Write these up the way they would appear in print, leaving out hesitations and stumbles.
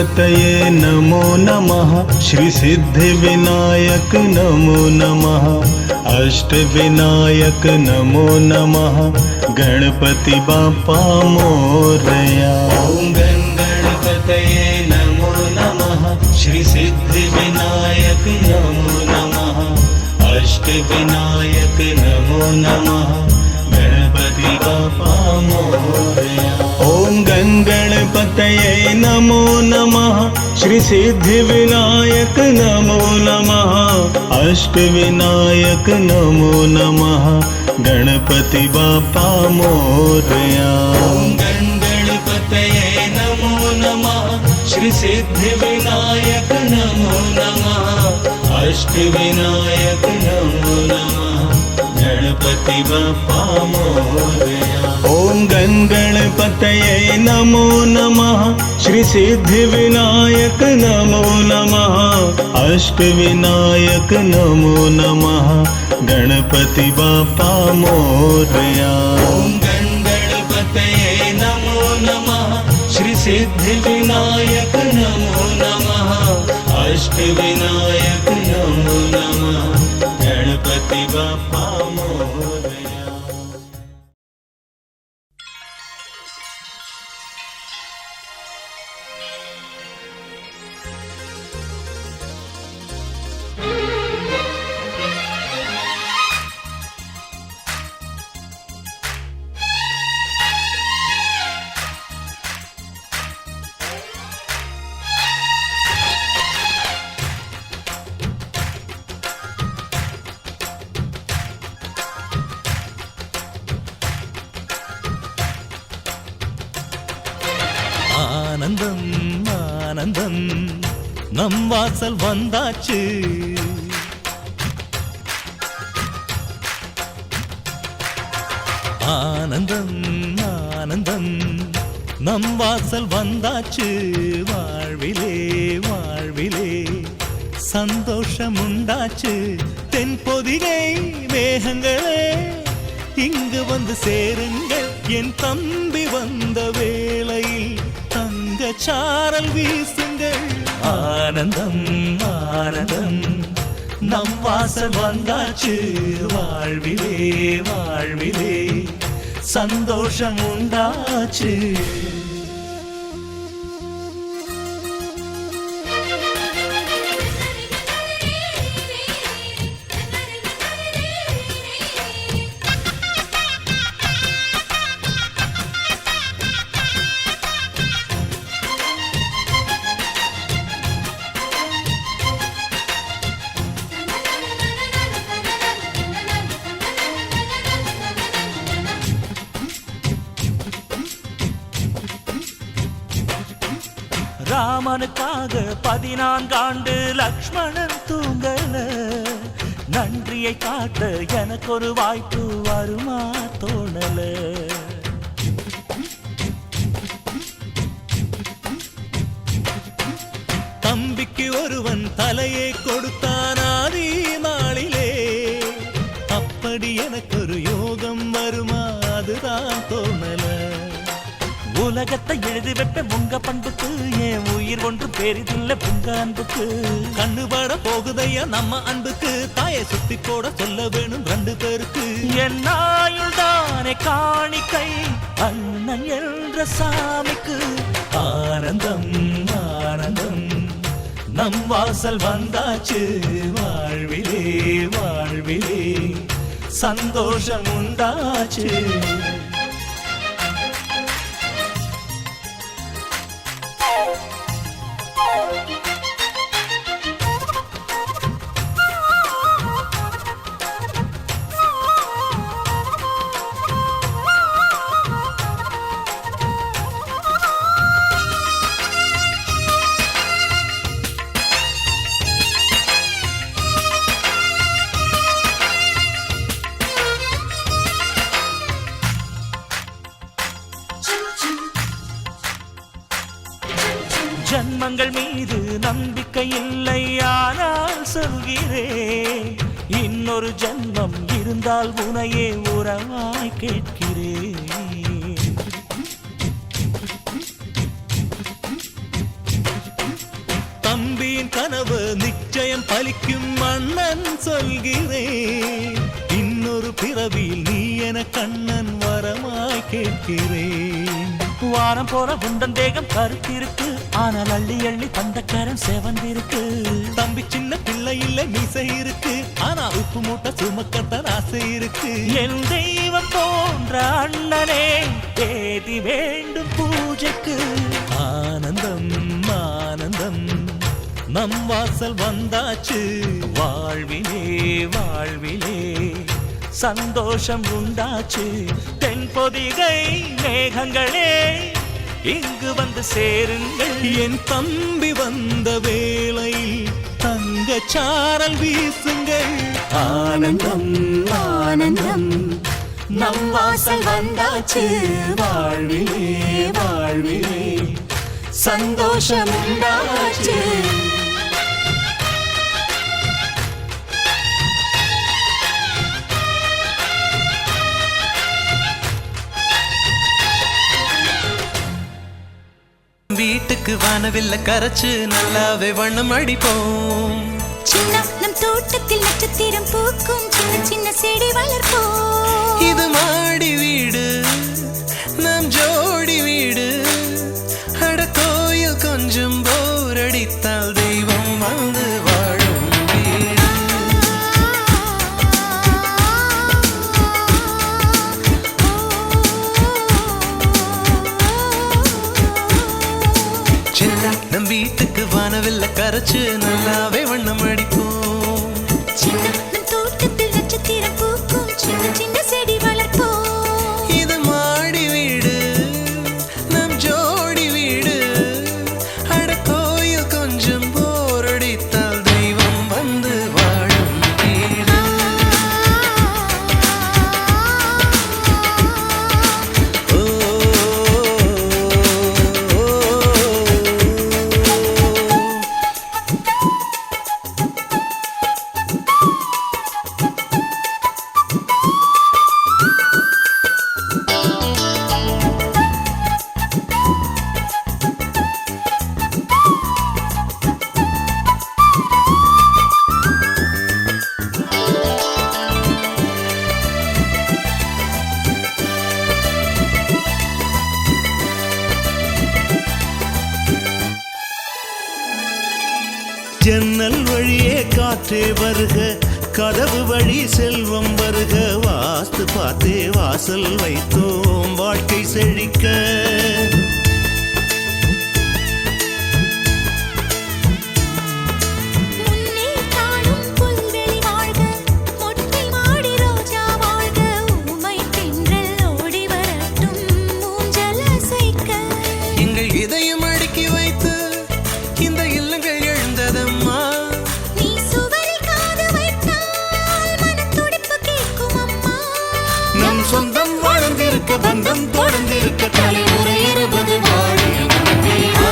गणपतये नमो नमः। श्री सिद्धिविनायक नमो नमः। अष्टविनायक नमो नमः। गणपति बाप्पा मोरया। ओम गणपतये नमो नमः। श्री सिद्धिविनायक नमो नमः। अष्टविनायक नमो नमः। गणपति बाप्पा मोरया। ओम गणपतये नमो नमः। श्री सिद्धिविनायक नमो नमः। अष्टविनायक नमो नमः। गणपति बाप्पा मोरया। ओम गणपतये नमो नमः। श्री सिद्धिविनायक नमो नमः। अष्टविनायक नमो नमः। गणपति बाप्पा मोरया। ओम गणपतये नमो नमः। श्री सिद्धिविनायक नमो नमः। अष्टविनायक नमो नमः। गणपति बाप्पा मोरया। ओम गणपतये नमो नमः। श्री सिद्धिविनायक नमो नमः। अष्टविनायक नमो नमः। गणपति बाप्पा मोरया। ஆனந்தம் ஆனந்தம் நம் வாசல் வந்தாச்சு. ஆனந்தம் ஆனந்தம் நம் வாசல் வந்தாச்சு. வாழ்விலே வாழ்விலே சந்தோஷம் உண்டாச்சு. தென்பொதிகை மேகங்களே இங்கு வந்து சேருங்கள். என் தம்பி வந்த வேளையில் தங்க சாரல் வீசுங்கள். ஆனந்தம் ஆனந்தம் நம் வாசல் வந்தாச்சு. வாழ்விலே வாழ்விலே சந்தோஷம் உண்டாச்சு. ராமனுக்காக 14 ஆண்டு லக்ஷ்மணன் தூங்கல. நன்றியை காட்ட எனக்கு ஒரு வாய்ப்பு வருமா தோணல. தம்பிக்கு ஒருவன் தலையை கொடுத்தான் ஆதி நாளிலே. அப்படி எனக்கு ஒரு யோகம் வருமா அதுதான் தோணல. உலகத்தை எழுதி வைப்ப உங்க பண்புக்கு. என் உயிர் ஒன்று பெரிதில்லை உங்க அன்புக்கு. கண்ணுபட போகுதையா நம்ம அன்புக்கு. தாயை சுத்தி போட சொல்ல வேணும் 2 பேருக்கு. என் ஆயுள் தானே காணிக்கை அண்ணன் என்ற சாமிக்கு. ஆனந்தம் ஆனந்தம் நம் வாசல் வந்தாச்சு. வாழ்விலே வாழ்விலே சந்தோஷம் உண்டாச்சு. ஜன்மங்கள் மீது நம்பிக்கை இல்லை ஆனால் சொல்கிறேன். இன்னொரு ஜன்மம் இருந்தால் உனையே உறவாய் கேட்கிறேன். கனவு நிச்சயம் பலிக்கும் அண்ணன் சொல்கிறேன். இன்னொரு பிறவியில் நீ என கண்ணன் வரமாய் கேட்கிறேன். வாரம் போற உண்டன் தேகம் கருத்திருக்கு, ஆனால் அள்ளி அள்ளி தந்த கரம் செவந்திருக்கு. தம்பி சின்ன பிள்ளை இல்லை மீசை இருக்கு, ஆனா உப்பு மூட்டை சுமக்கத்தான் ஆசை இருக்கு. என் தெய்வம் போன்ற அண்ணனே தேதி வேண்டும் பூஜைக்கு. ஆனந்தம் ஆனந்தம் நம் வாசல் வந்தாச்சு, வாழ்விலே வாழ்விலே சந்தோஷம் உண்டாச்சு. தென்பொதிகை மேகங்களே இங்கு வந்து சேருங்கள். என் தம்பி வந்த வேளையில் தங்க சாரல் வீசுங்கள். ஆனந்தம் ஆனந்தம் நம் வாசல் வந்தாச்சு, வாழ்விலே வாழ்விலே சந்தோஷம் உண்டாச்சு. வீட்டுக்கு வானவில்ல கரைச்சு நல்லாவே வண்ணம் அடிப்போம். சின்ன நம் தோட்டத்தில் நட்சத்திரம் பூக்கும், சின்ன சின்ன செடி வளர்ப்போம். இது மாடி வீடு நம் ஜோடி வீடு. அட கோயில் கொஞ்சம் போர் அடித்தால் தெய்வம் வந்து வாழும் வீடு. நம் வீட்டுக்கு வானவில்ல கரைச்சு நல்லாவே வண்ணம் அடிப்போம். சின்ன நம் தோட்டத்தில் நட்சத்திரம் பூக்கும், சின்ன சின்ன செடி வளர்ப்போம். இது மாடி வீடு நம் ஜோடி வீடு. அட கோயில் கொஞ்சம் போர் அடித்தால் தெய்வம் வந்து வாழும் வீடு. ஜன்னல் வழியே காற்றே வருக, கதவு வழி செல்வம் வருக. வாஸ்து பார்த்தே வாசல் வைத்தோம் வாழ்க்கை செழிக்க. முன்னே காணும் புல்வெளி வாழ்க, மொட்டை மாடி ரோஜா வாழ்க. ஊமை தென்றல் ஓடி வரட்டும் ஊஞ்சல் அசைக்க. எங்கள் இதயம் அடுக்கி வைத்து இந்த இல்லங்கள் எழுந்ததம்மா. நீ சுவரில் காது வைத்தால் மனத்துடிப்பு கேட்கும் அம்மா. நம் சொந்தம் வாழ்ந்திருக்க, பந்தம் தொடர்ந்திருக்க, தலைமுறை 20 வாழிய நம் வீடு.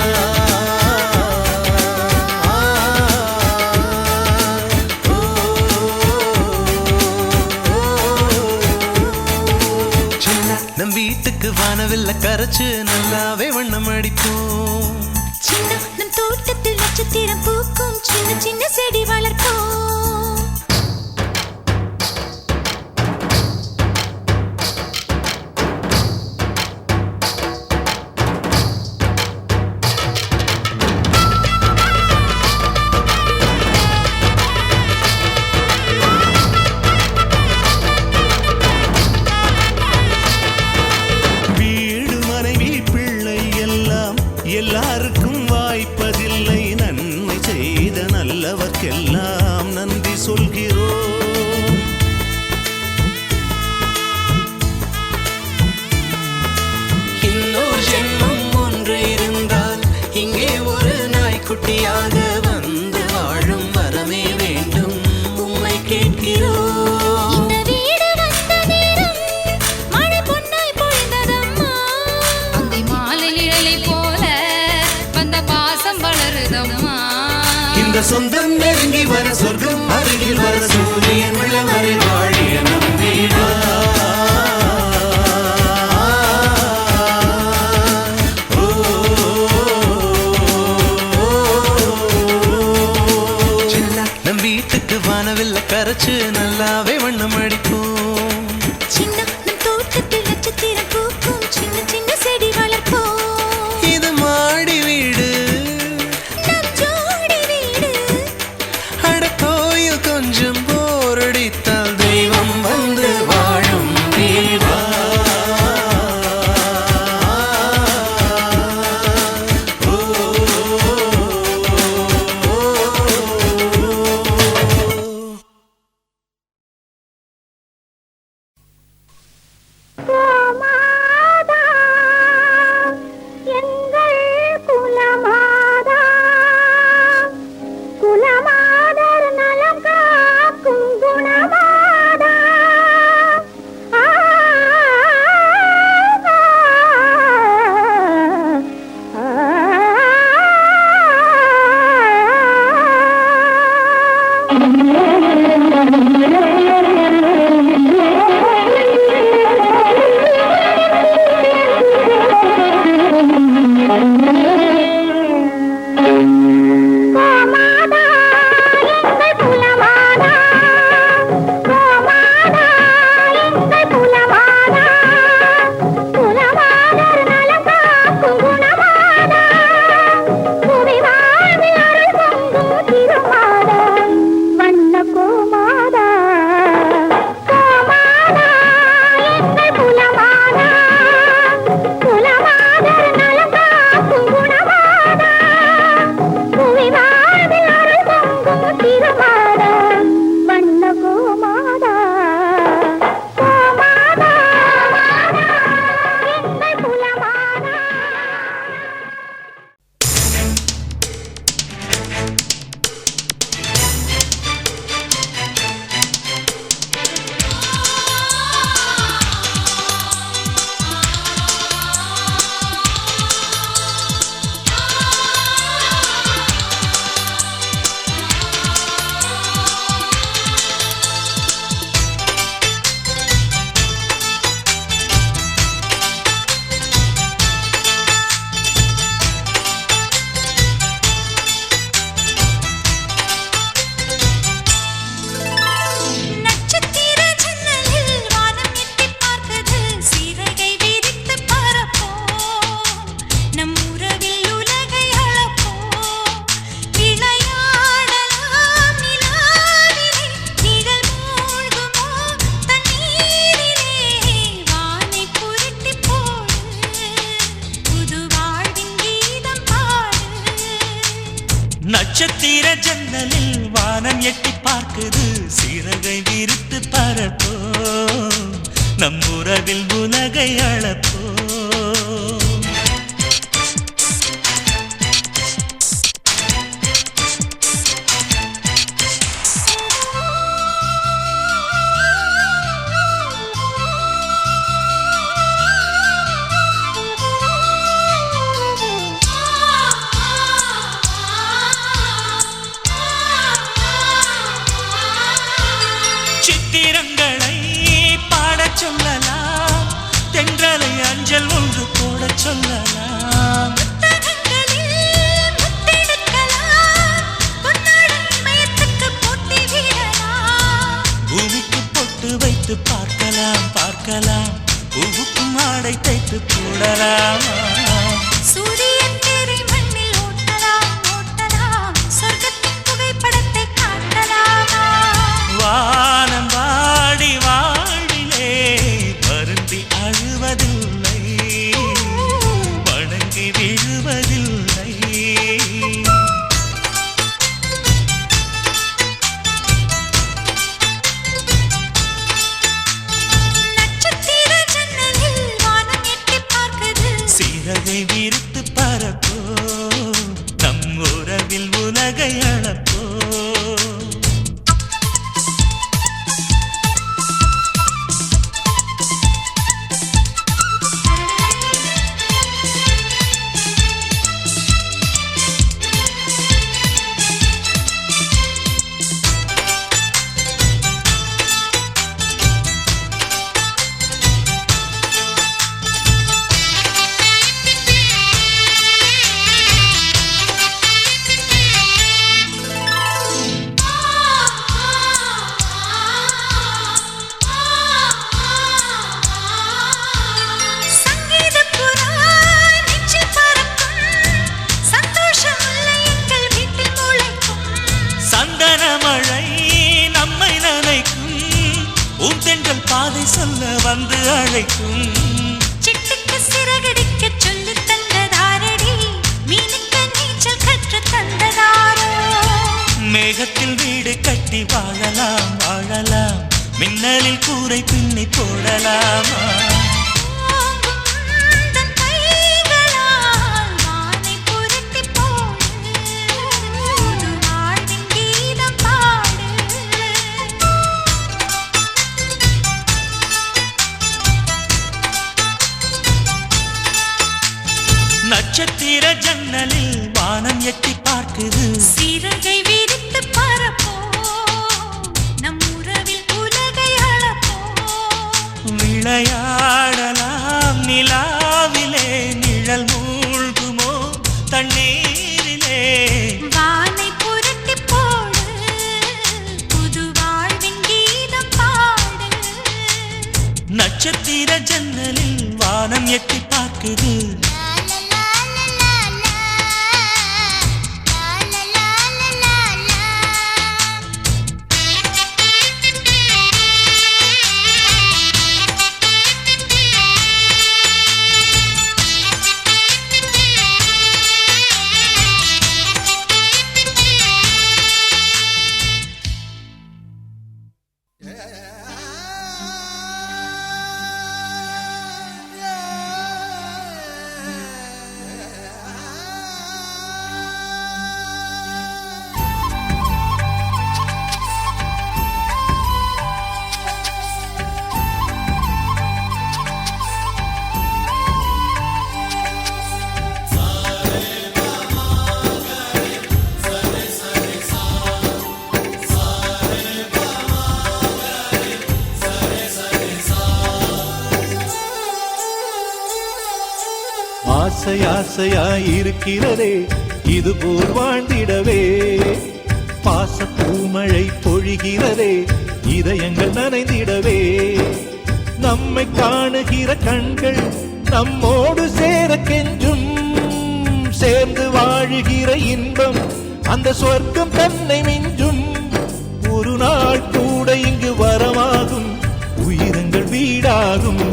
நம் வீட்டுக்கு வானவில்ல கரைச்சு நல்லாவே வண்ணம் அடிப்போம். சின்ன நம் தோட்டத்தில் நட்சத்திரம் பூக்கும், சின்ன சின்ன செடி வளர்ப்போம். வீடு மனைவி பிள்ளை எல்லாம் எல்லாருக்கும் வாய்ப்பதில்லை. நன்மை செய்த நல்லவர்க்கெல்லாம் நன்றி சொல்கிறோம். இன்னொரு ஜென்மம் ஒன்று இருந்தால் இங்கே ஒரு நாய்க்குட்டியாக வந்து வாழும் வரமே வேண்டும், உம்மை கேட்கிறோம். இந்த வீடு வந்த நேரம் மழை பொன்னாய் பொழிந்ததம்மா. அந்தி மாலை நிழலை போல வந்த பாசம் வளருதம்மா. இந்த சொந்தம் நெருங்கி வர சொர்க்கம் அருகில் வர சூரியன் உள்ளவரை வாழிய நம் வீடு. வானவில்ல கரைச்சு நல்லாவே வண்ணம் அடிப்போம். சின்ன நம் தோட்டத்தில் நட்சத்திரம் பூக்கும் சின்ன சின்ன செடி வளர்ப்போம். இது மாடி வீடு நம் ஜோடி வீடு அட கோயில் கொஞ்சம் போரடித்தால் தெய்வம் வந்து வாழும் வீடா. நட்சத்திர ஜன்னலில் வானம் எட்டி பார்க்குது சிறகை விரித்து பரப்போ நம் உறவில் உலகை அளப்போ சித்திரங்களை பாடச் சொல்லலாம் தென்றலை அஞ்சல் ஒன்று போடச் சொல்லலாம் பூமிக்கு பொட்டு வைத்து பார்க்கலாம் பார்க்கலாம் பூவுக்கும் ஆடை தைத்து போடலாம் சூரியன் தேரை மண்ணில் ஓட்டலாம் ஓட்டலாம் சொர்க்கத்தின் புகைப்படத்தை காட்டலாமா வானம் வாடி வாழ்விலே வருந்தி அழுவதில்லை வணங்கி விழுவதில்லை நட்சத்திர ஜன்னலில் வானம் எட்டி பார்க்குது சிறகை விரித்து பரப்போ நம் உறவில் உலகை அளப்போ பாதை சொல்ல வந்து அழைக்கும். சிட்டுக்கு சிறகடிக்க சொல்லி தந்ததாரடி, மீனுக்கு நீச்சல் கற்று தந்ததாரோ. மேகத்தில் வீடு கட்டி வாழலாம் வாழலாம், மின்னலில் கூரை பின்னி போடலாமா? தன் கைகளால் வானை புரட்டி போடு, புது வாழ்வின் கீதம் பாடு. நட்சத்திர ஜன்னலில் வானம் எட்டி பார்க்குது. சிறகை விரித்து பரப்போம், நம் உறவில் உலகை அளப்போம். விளையாடலாம் நிலாவிலே, நிழல் மூழ்குமோ தண்ணீரிலே. வானை புரட்டி போடு, புது வாழ்வின் கீதம் பாடு. நட்சத்திர ஜன்னலில் வானம் எட்டி பார்க்குது. ஆசை ஆசையாயிருக்கிறதே இது போல் வாழ்ந்திடவே, பாச பூமழை பொழிகிறதே இதயங்கள் நனைந்திடவே. நம்மை காணுகிற கண்கள் நம்மோடு சேர கெஞ்சும், சேர்ந்து வாழுகிற இன்பம் அந்த சொர்க்கம் தன்னை மிஞ்சும். ஒரு நாள் கூட இங்கு வரமாகும், உயிரங்கள் வீடாகும்.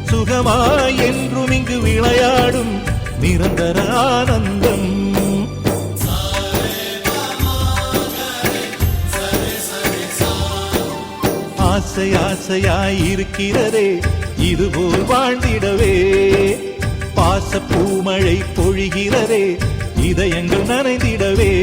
சுகமாய் என்றும் இங்கு விளையாடும் நிரந்தர ஆனந்தம். ஆசை ஆசையாயிருக்கிறதே இதுபோல் வாழ்ந்திடவே, பாச பூமழை பொழிகிறதே இதயங்கள் நனைந்திடவே.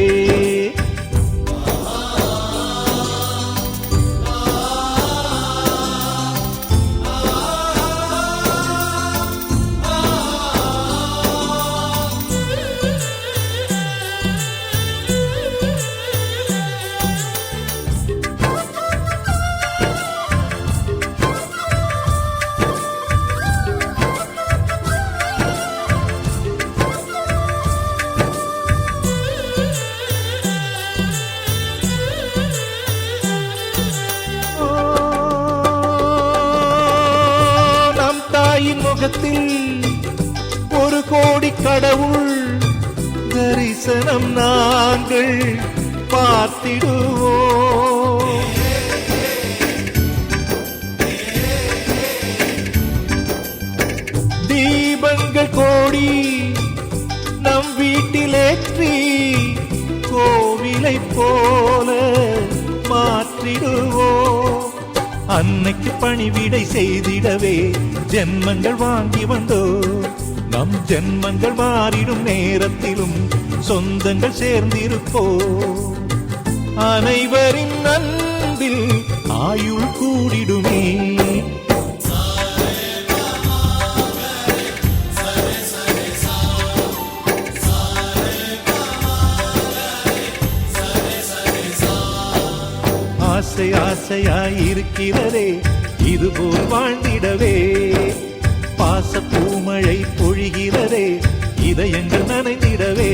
ஒரு கோடி கடவுள் தரிசனம் நாங்கள் பார்த்திடுவோம். தீபங்கள் கோடி நம் வீட்டிலேற்றி கோவிலை போல மாற்றிடுவோம். அன்னைக்கு பணிவிடை செய்திடவே ஜென்மங்கள் வாங்கி வந்தோ. நம் ஜென்மங்கள் மாறிடும் நேரத்திலும் சொந்தங்கள் சேர்ந்திருப்போ. அனைவரின் அன்பில் ஆயுள் கூடிடுமே. ஆசை ஆசையாயிருக்கிறதே இதுபோல் வாழ்ந்திடவே, பாச பூமழை பொழிகிறதே இதயங்கள் நனைந்திடவே.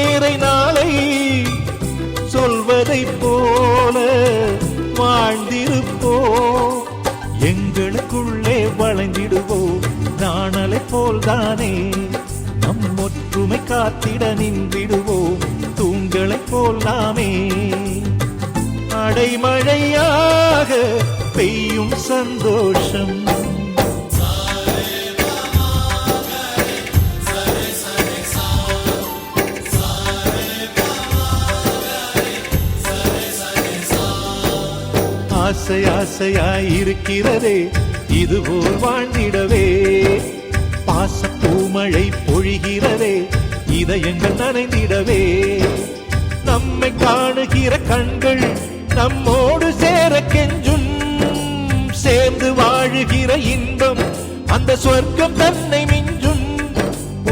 நிறை நாளை சொல்வதைப் போல வாழ்ந்திருப்போம். எங்களுக்குள்ளே வளைந்திடுவோம் நாணலை போல்தானே. நம் ஒற்றுமை காத்திட நின்றிடுவோம் தூண்களைப் போல் நாமே. அடைமழையாக பெய்யும் சந்தோஷம் ஆசை ஆசையாயிருக்கிறதே இதுபோல் வாழ்ந்திடவே. பாசப்பூமழை பொழிகிறதே இதயங்கள் நனைந்திடவே. நம்மை காணுகிற கண்கள் நம்மோடு சேர கெஞ்சும். சேர்ந்து வாழுகிற இன்பம் அந்த சொர்க்கம் தன்னை மிஞ்சும்.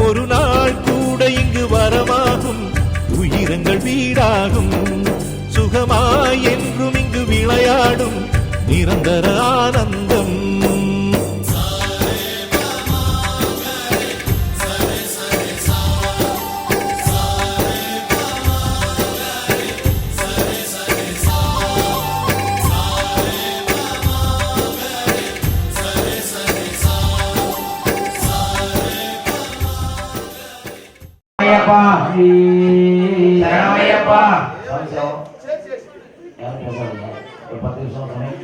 ஒரு நாள் கூட இங்கு வரமாகும் உயிரங்கள் வீடாகும். சுகமாய் என்றும் இங்கு விளையாடும் நிரந்தர ஆனந்தம். ஐயப்பா ஐயப்பா ஒரு 10 நிமிஷம் சொன்னேன்.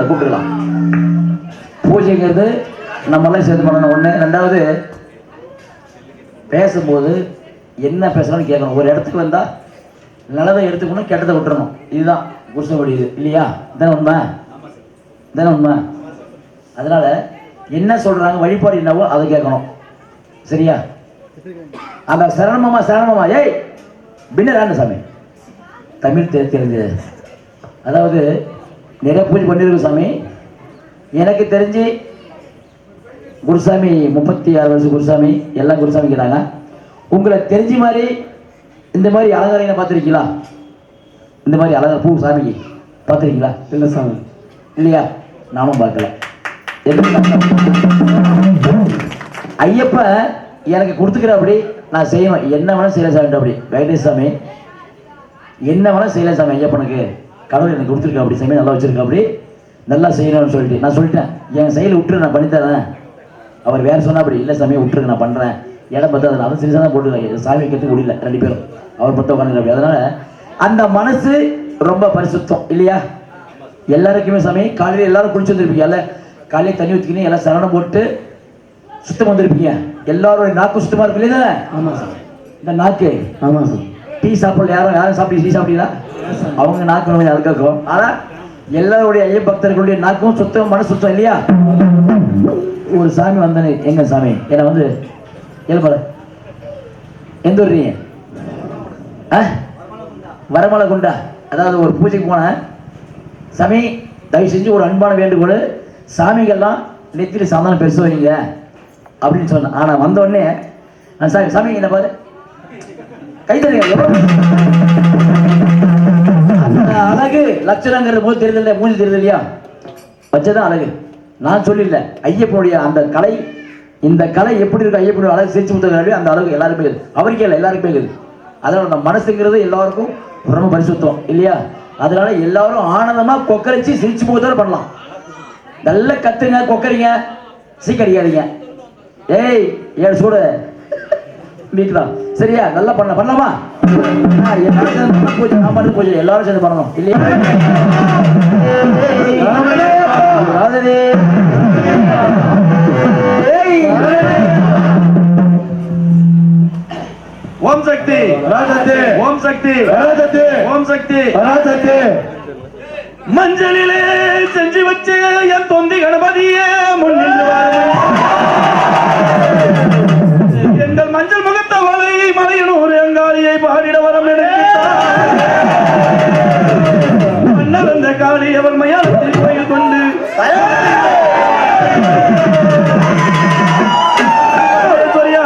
கூப்பிடலாம். பூஜைங்கிறது நம்மளாம் சேர்த்து பண்ணணும். ஒன்று. ரெண்டாவது, பேசும்போது என்ன பேசலாம்னு கேட்கணும். ஒரு இடத்துக்கு வந்தால் நல்லதை எடுத்துக்கணும், கெட்டதை விட்டுறணும். இதுதான் புருஷன் இது இல்லையா? இதான் உண்மை, இதான உண்மை. அதனால் என்ன சொல்கிறாங்க, வழிபாடு என்னவோ அதை கேட்கணும். சரியா? அந்த சரணமாமா சரணமாமா ஏய் பின்னரான சாமி தமிழ் தெரிஞ்சது. அதாவது நிறைய பூஜை பண்ணியிருக்கு சாமி. எனக்கு தெரிஞ்சு குருசாமி 36 வருஷம் குருசாமி, எல்லாம் குருசாமிக்கிறாங்க. உங்களை தெரிஞ்ச மாதிரி இந்த மாதிரி அலங்காரம் பார்த்துருக்கீங்களா? இந்த மாதிரி அலங்கார பூ சாமிக்கு பார்த்துருக்கீங்களா? இல்லை சாமி. இல்லையா? நானும் பார்க்கல. ஐயப்ப எனக்கு கொடுத்துக்கிற அப்படி நான் செய்வேன், என்ன வேணா செய்யல சாமி அப்படி வெங்கடேஷ் சாமி, என்ன வேணா செய்யல சாமி. ஐயப்பனுக்கு கடவுள் எனக்கு கொடுத்துருக்க அப்படி சாமி, நல்லா வச்சிருக்க அப்படி, நல்லா செய்யணும்னு சொல்லிட்டு நான் சொல்லிட்டேன், என் செயல் விட்டுரு நான் பண்ணித்தரேன். அவர் வேற சொன்னா அப்படி இல்லை சாமி விட்டுருக்கு நான் பண்றேன், இடம் பார்த்து அதை அதை சீரியஸாக தான் போட்டுருக்காங்க, சாமி வைக்கிறதுக்கு முடியல ரெண்டு பேரும், அவர் பத்த உட்காந்து அப்படி. அதனால அந்த மனசு ரொம்ப பரிசுத்தம் இல்லையா? எல்லாருக்குமே சாமி காலையில் எல்லாரும் குளிச்சு வந்துருப்பீங்க, காலையில் தண்ணி ஊற்றிக்கினு எல்லாம் சரணம் போட்டு சுத்தம் வந்திருப்பீங்க, எல்லாரோட நாக்கு சுத்தமா இருக்கு இல்லையா? ஆமா சார். இந்த நாக்கு ஆமா சார். டீ சாப்பிடல, யாரும் சாப்பிட்டு டீ சாப்பிட்டீங்களா? அவங்க நாக்கு கொஞ்சம் அழுக்காக்கும். ஆனா எல்லாருடைய ஐய பக்தர்களுடைய நாக்கும் சுத்தம், மனசு சுத்தம் இல்லையா? ஒரு சாமி வந்தனே, எங்க சாமி என்ன வந்து எழுப்பல எந்த ஊர்றீங்க? வரமலை குண்டா. அதாவது ஒரு பூஜைக்கு போன சாமி, தயவு செஞ்சு ஒரு அன்பான வேண்டுகோள், சாமிகள்லாம் நெத்தியில் சாதாரண பெருசு வரீங்க அப்படின்னு சொன்னேன். ஆனா வந்த உடனே நான் சாமி சாமி என்ன பாரு கை தருங்க, அந்த அழகு லட்சணங்கிற போது தெரியுது, மூஞ்சி தெரியுது இல்லையா? வச்சதான் அழகு. நான் சொல்லல, ஐயப்பனுடைய அந்த கலை, இந்த கலை எப்படி இருக்கு, ஐயப்பனுடைய அழகு சிரிச்சு முத்தகாலே அந்த அழகு எல்லாருமே இருக்குது, அவருக்கே இல்லை எல்லாருக்குமே இருக்குது. அதனால அந்த மனசுங்கிறது எல்லாருக்கும் ரொம்ப பரிசுத்தம் இல்லையா? அதனால எல்லாரும் ஆனந்தமா கொக்கரிச்சு சிரிச்சு முகத்தோட பண்ணலாம். நல்ல கத்துங்க, கொக்கரிங்க, சீக்கடிக்காதீங்க. ஏய் ஏழு சூடு வீட்டுலாம் சரியா? நல்லா பண்ணலாமா? பூஜை நான் பண்ண பூஜை எல்லாரும் சேர்ந்து பண்ணணும் இல்லையா? ஓம் சக்தி ஓம் சக்தி ஓம் சக்தி மஞ்சளிலே செஞ்சு வச்ச என் தொந்தி கணபதியே முன்னின்று எங்கள் மஞ்சள் முகத்த மலை மலையனூர் எங்காளியை பாடிட வரம் மன்னர் அந்த காளி அவர் மயானத்தில் கோயில் கொண்டு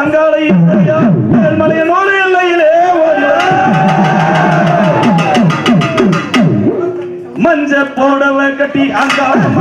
அங்காளை மலையனூர் எல்லையிலே மஞ்ச போடவ கட்டி அங்காளம்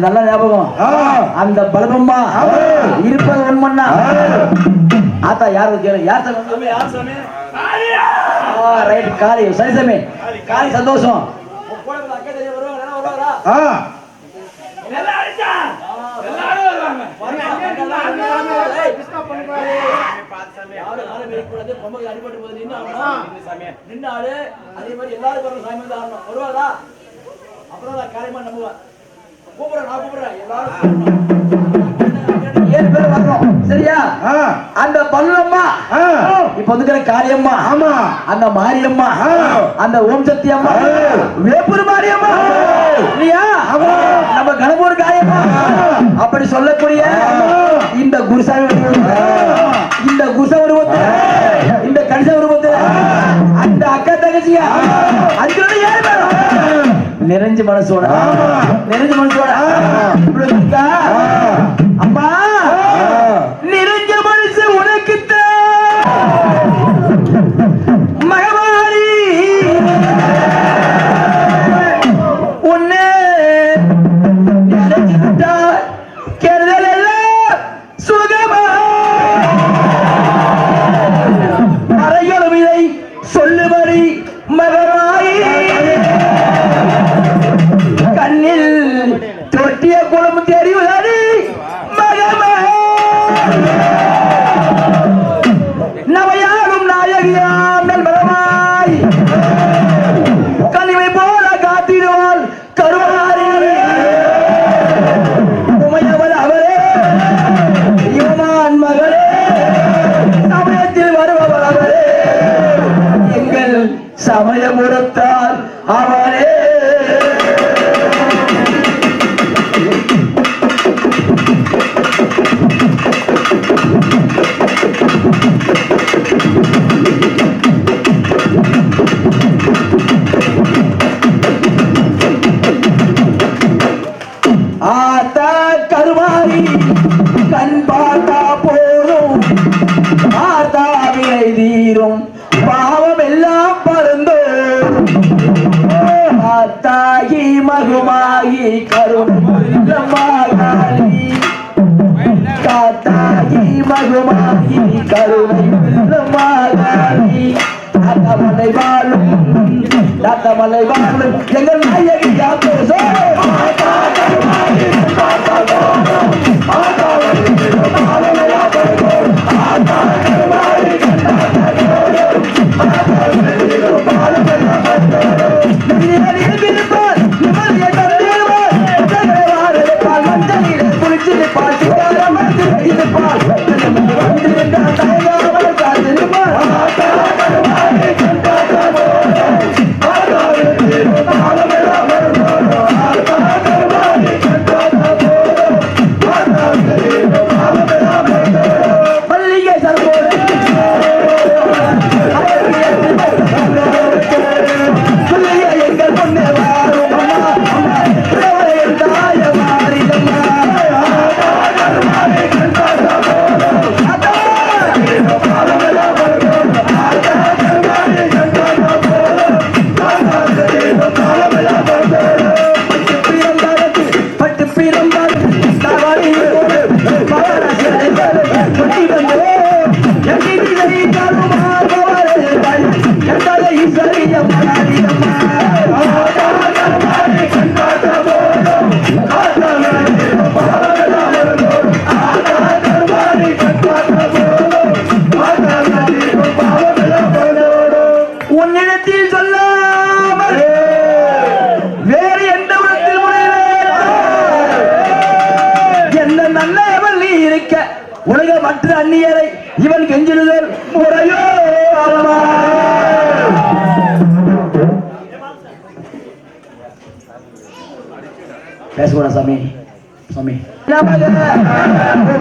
நல்ல ஞாபகம். அந்த பலபம்மா இருப்பது உண்மைன்னா ஆத்தா யாரு கேளு, யார் சாமி? ரைட் காளி. சரி சாமி, காளி சந்தோஷம். நின்னாடு அதே மாதிரி எல்லாரும் சாமி வந்து ஆடணும். வருவாதா? அப்புறம் காரியமா நம்புவேன். கூப்பிடுறேன், நான் கூப்பிடுறேன். எல்லாரும் 7 பேர் வரணும். சரியா? அந்த பல்லம்மா, இப்ப வந்துக்கிற காளியம்மா, ஆமா, அந்த மாரியம்மா, அந்த ஓம் சக்தி அம்மா, வேப்பூர் மாரியம்மா இல்லையா, நம்ம கணபூர் காளியம்மா அப்படி சொல்லக்கூடிய இந்த குருசாமி இந்த குருச உருவத்தை இந்த கணிச உருவத்தை அந்த அக்கா தங்கச்சியா அதுக்கு 7 பேரும் நிறைஞ்ச மனசோட அம்மா நிறைஞ்ச மனசு உனக்குத்தான் மகமாரி உன்னை நிறைஞ்சு விட்டால் கெடுதல் எல்லாம் சுகமா அறைகளும் இதை சொல்லுபடி மகமாரி கண்ணில் தொட்டிய குளம் தெரிவதாடி மகமா நவையாடும் நாயகியாம் மகமாய் கனிமை போல காத்திடுவாள் கருமாரி உமையவள் அவரே யுவமான் மகளே சமயத்தில் வருபவள் அவரே எங்கள் சமயமுறத்தால் அவரே ஆத்தா கருமாரி கண் பார்த்தா போதும் ஆத்தா வினை தீரும் பாவம் எல்லாம் பறந்தோ ஆத்தாகி மகுமாகி கருமாகி காத்தாகி மகுமாகி கருணை அத்தமலை வாழும் எங்கள் நாயகி யாத்தோ உன்னிடத்தில் சொல்லாமல் வேறு எந்த உலகத்தில் எந்த நல்ல வள்ளி இருக்க உலக மற்ற அந்நியரை இவன் கெஞ்சிடுதல் முறையோ பேசக்கூட சாமி சாமி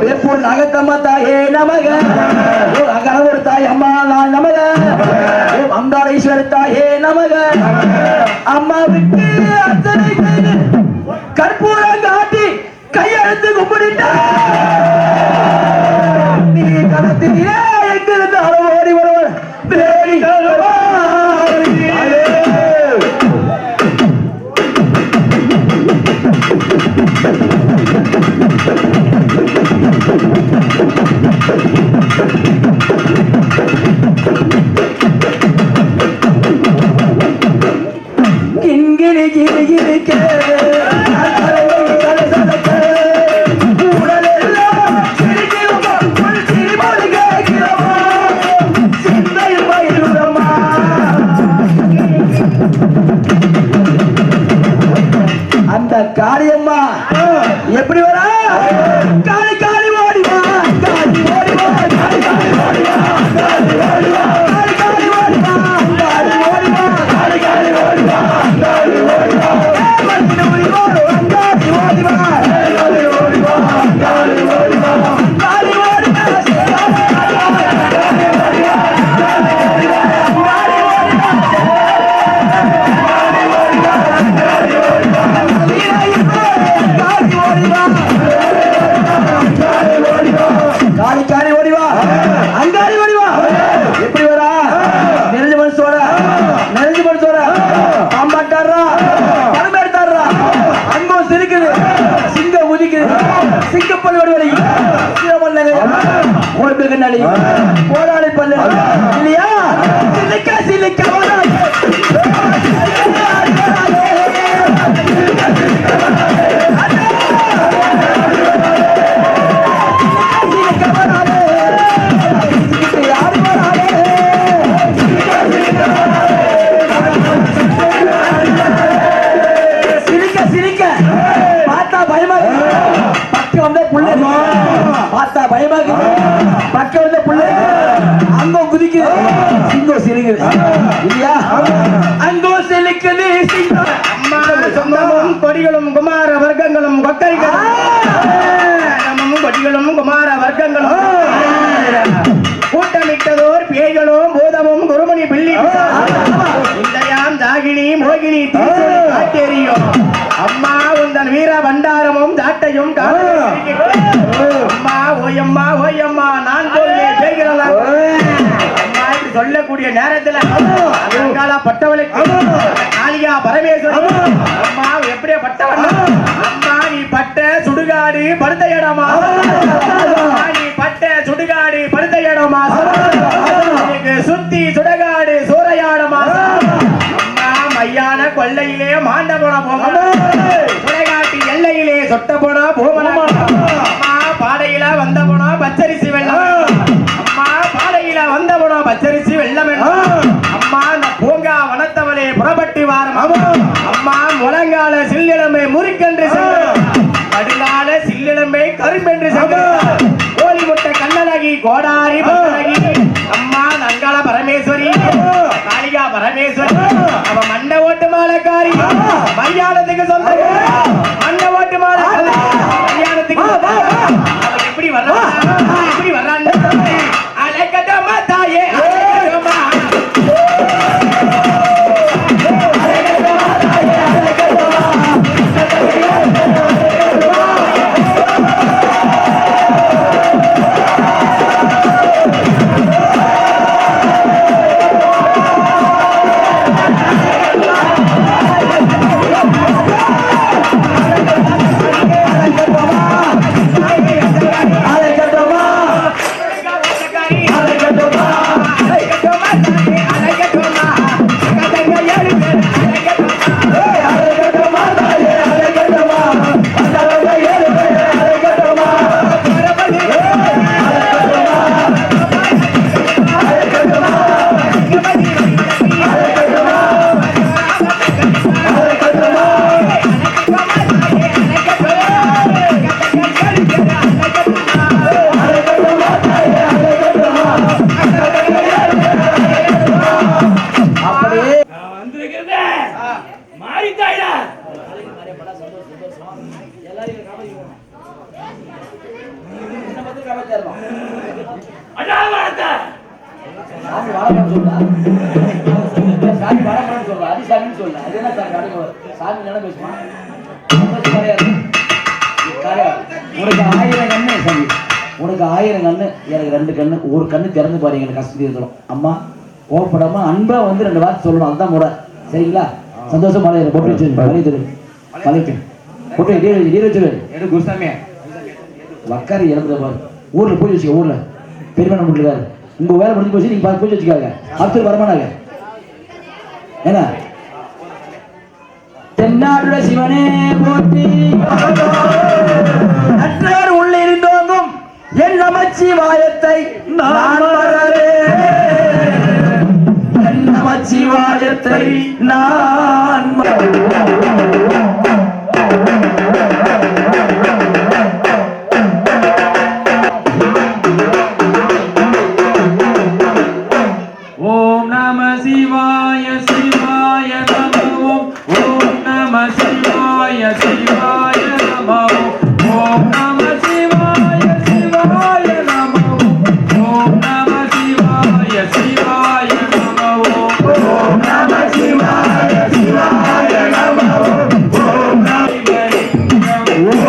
வேப்பூர் நாகத்தம்மா தாயே நமக அகனவர் தாய் அம்மா நான் நமக அங்காளேஸ்வர தாயே நமக அம்மா விட்டு அத்தனை கற்பூரம் காட்டி கையெழுத்து கும்பிட்டா நீ கடத்திலே எங்கிருந்து அளவோடி வருவன் தேடி கிங்கிரி கிரி கிரிக்கே உடலே கண்ணாடி போராளி பல்லு இல்லையா சிலிக்க சிலிக்க பார்த்தா பயமா பக்க வந்து புள்ள அங்க குதிக்குது சிங்கம் சிரிக்குது இல்லையா அங்கோ சிலிக்குது சிங்கம் அம்மா சொந்தமும் கொடிகளும் குமார வர்க்கங்களும் கொக்கரிகளும் நம்மமும் கொடிகளும் குமார வர்க்கங்களும் கூட்டமிட்டதோர் பேய்களும் பூதமும் குருமணி பிள்ளி இந்தயாம் தாகினி மோகினி காட்டேரியும் அம்மா உந்தன் வீர பண்டாரமும் தாட்டையும் அம்மா ஓயம்மா ஓயம்மா நான் சொல்லேன் பேய்களா அம்மா இப்படி சொல்லக்கூடிய நேரத்துல பட்டவளுக்கு காளியா பரமேஸ்வரி அம்மா எப்படியா பட்டவன் அம்மா நீ பட்ட சுடுகாடு படுத்த இடமா நீ பட்ட சுடுகாடு படுத்த இடமா சுத்தி சுடுகாடு சூறையாடமா அம்மா மையான கொள்ளையிலே மாண்ட போன போமன சுடைகாட்டு எல்லையிலே சொட்ட போன போமன அம்மா பாடையில வந்த போனா பச்சரிசி வெள்ளம் அம்மா பாடையில வந்த போனா பச்சரிசி வெள்ளம் அம்மா அந்த பூங்கா வனத்தவளே புறப்பட்டு வாரம் அம்மா முழங்கால சில்லிளமை முறுக்கென்று கடுங்கால சில்லிளமை கரும்பென்று கோழி முட்டை கண்ணழகி கோடாரி பட்டழகி அம்மா நங்காள பரமேஸ்வரி காளிகா பரமேஸ்வரி அவ மண்ட ஓட்டு மாலக்காரி மரியாதத்துக்கு சொந்த மண்ட ஓட்டு மாலை மரியாதத்துக்கு அவன் எப்படி வர்றான் அழைக்கட்டமா தாயே உனக்கு 1000 கண்ணு எனக்கு 2 கண்ணு ஒரு கண்ணு திறந்து பாரு எனக்கு கஷ்டம் இருக்கணும் அம்மா கோவப்படாம அன்பா வந்து 2 வார்த்தை சொல்லணும் அதுதான் முறை சரிங்களா சந்தோஷம் மலையில போட்டு வச்சு மலைக்கு போட்டு நீர் வச்சிரு எடு குருசாமியா வக்காரி இறந்துட பாரு ஊர்ல பூஜை வச்சுக்க ஊர்ல பெருமையான முடியல உங்க வேலை முடிஞ்சு போச்சு நீங்க பூஜை வச்சுக்காங்க அடுத்து வரமானாங்க என்ன தென்னாடுட சிவனே போற்றி அற்றார் உள்ளே இருந்தோங்கும் என் நமச்சிவாயத்தை நான் மறவேன் என் நமச்சிவாயத்தை நான் ஓம் நம சிவாய சிவாய நம ஓம் நம சிவாய சிவாய நம ஓம் நம சிவாய சிவாய நம ஓம் நம சிவாய சிவாய நம ஓம் நம சிவாய சிவாய நம ஓம் நம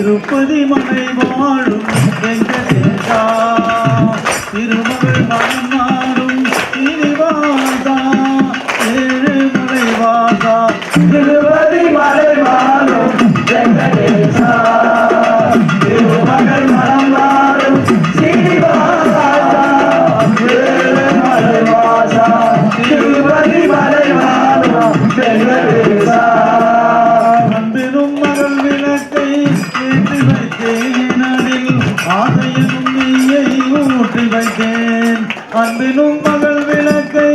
திருப்பதி மலை வாழும் வெங்கடேசா திருமகள் மனம் நாடும் ஸ்ரீனிவாசா ஏழுமலை வாசா திருப்பதி மலை வாழும் வெங்கடேசா திருமகள் மனம் நாடும் ஸ்ரீனிவாசா ஏழுமலை வாசா திருப்பதி மலை வாழும் வெங்கடேசா மகள் விளக்கை ஏற்றி வைத்தேன் அதில் ஆசையும் நெய்யை ஊற்றி வைத்தேன் அன்பினும் மகள் விளக்கை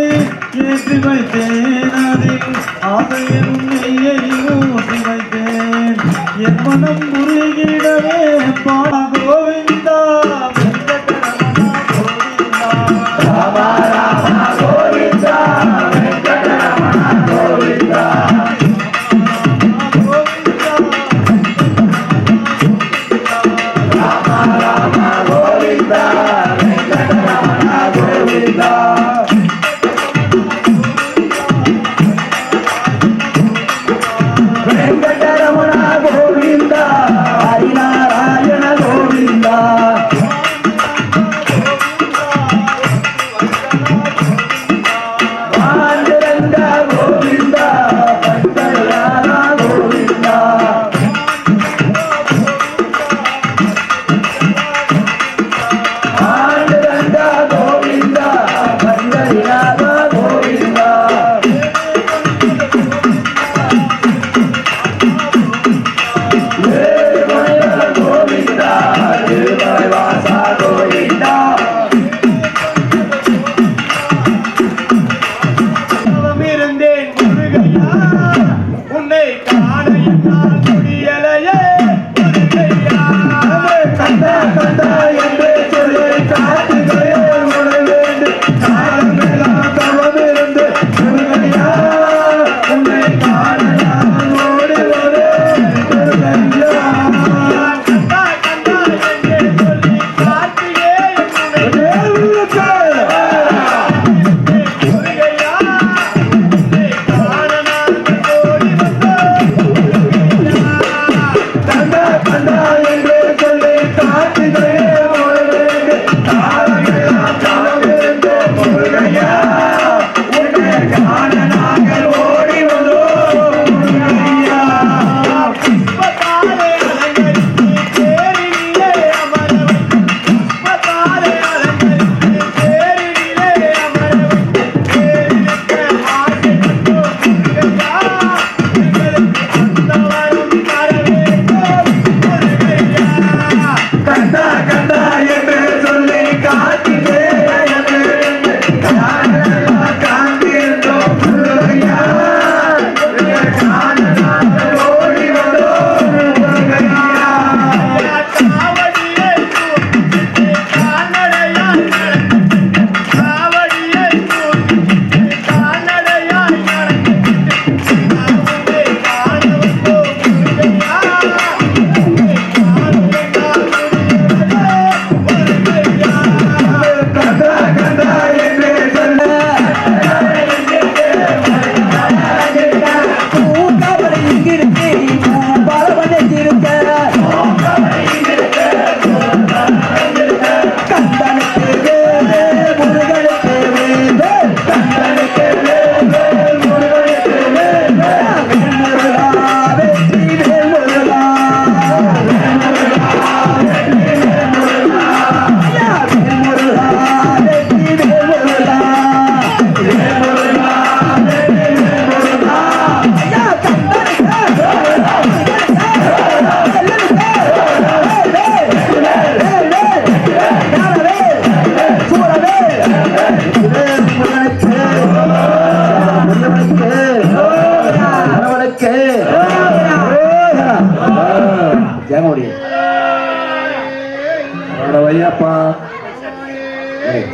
ஏற்றி வைத்தேன் அதில் ஆசையும் நெய்யை ஊற்றி வைத்தேன் என் மனம் முருகிடவே பா கோவிந்தா ராமா ராமா கோவிந்தா வெங்கடரமணா கோவிந்தா வெங்கடரமணா கோவிந்தா ஹரிநாராயண கோவிந்தா பாண்டுரங்க கோவிந்தா பண்டரிநாதா கோவிந்தா பாண்டுரங்க கோவிந்தா பண்டரிநாதா கோவிந்தா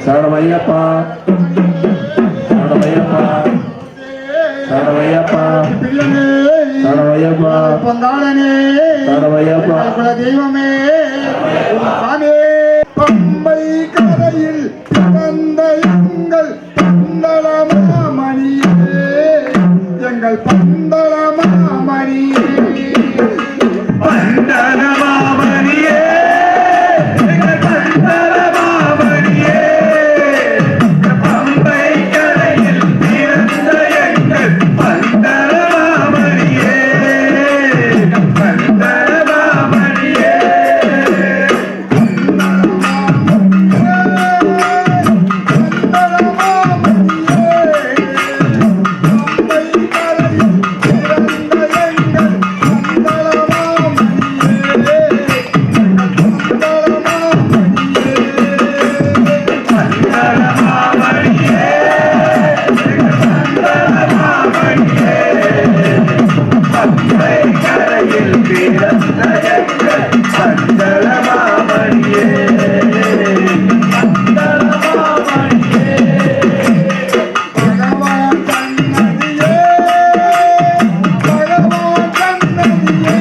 சரணமையப்பா சரணமையப்பா சரணமையப்பா சரணமையப்பா சரணமையப்பா பொங்காளனே சரணமையப்பா தெய்வமே சாமி பம்பை கரையில் பிறந்த எங்கள் பந்தளமாமணியே எங்கள் பந்தளமாமணியே பந்தளமா மங்களமாமணியே மங்களமாமணியே பகவான் கண்ணதியே பகவான் கண்ணதியே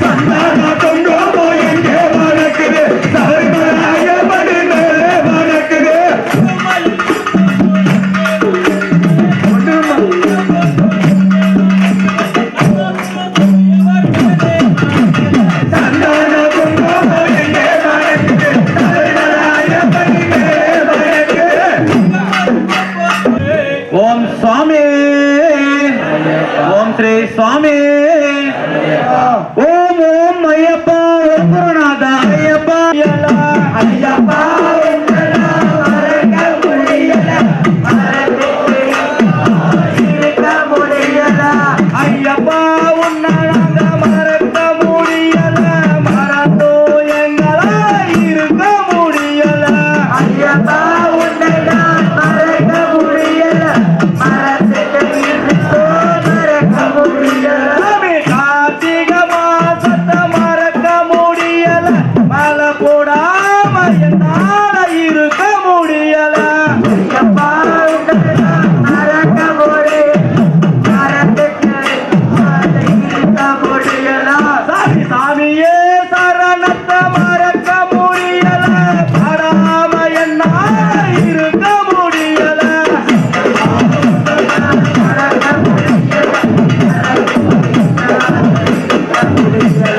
சந்தான கொண்டு போய் எங்கே வணக்குது சர்வராய படி மேலே வணக்குது சந்தான கொண்டு போய் எங்கே வணக்குது சர்வராய படி மேலே வணக்குது ஓம் சுவாமி ஓம் ஸ்ரீ சுவாமி ஓம் ஓம் ஐயப்பா ஓம் குருநாத ஐயப்பா ஐயப்பா ஐயப்பா உன்னால மறக்க முடியல மறந்தோ எங்களா இருக்க முடியல ஐயப்பா உன்னை நான் மறக்க முடியல மறக்க முடியல கார்த்திக மாசத்தை மறக்க முடியல மலை போடாம என்னால இருக்க முடியல ஐயப்பா உன்னை நான் மறக்க முடியல சாமி சாமியே சரணத்தை மறக்க முடியல படாம என்னால இருக்க முடியல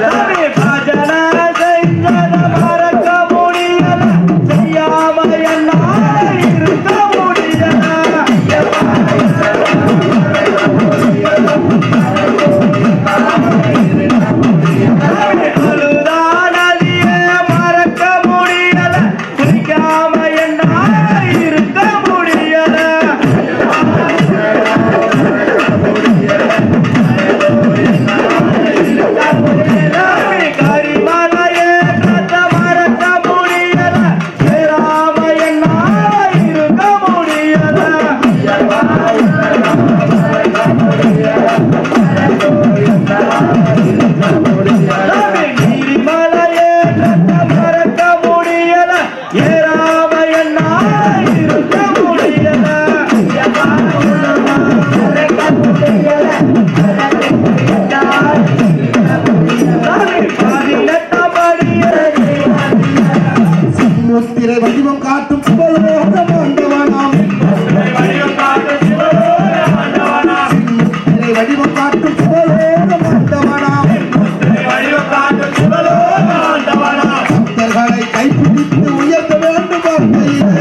சாமி பஜனை செஞ்சத மறக்க முடியல செய்யாம என்னால இருக்க முடியல அழுதானதியே மறக்க முடியல குடிக்காம என்னால இருக்க முடியல கரிமலையே கத்த மறக்க முடியல சேராம என்னால இருக்க முடியல நீரிமலையே கத்த மறக்க முடியல ஏறாம என்னால இருக்க முடியல முத்திரை வடிவம் காட்டும் சிவலோக ஆண்டவனாம் முத்திரை வடிவம் காட்டும் சிவலோக ஆண்டவனாம் பக்தர்களை கைப்பிடித்து உயர்த்த வேண்டும் வாழ்க்கையிலே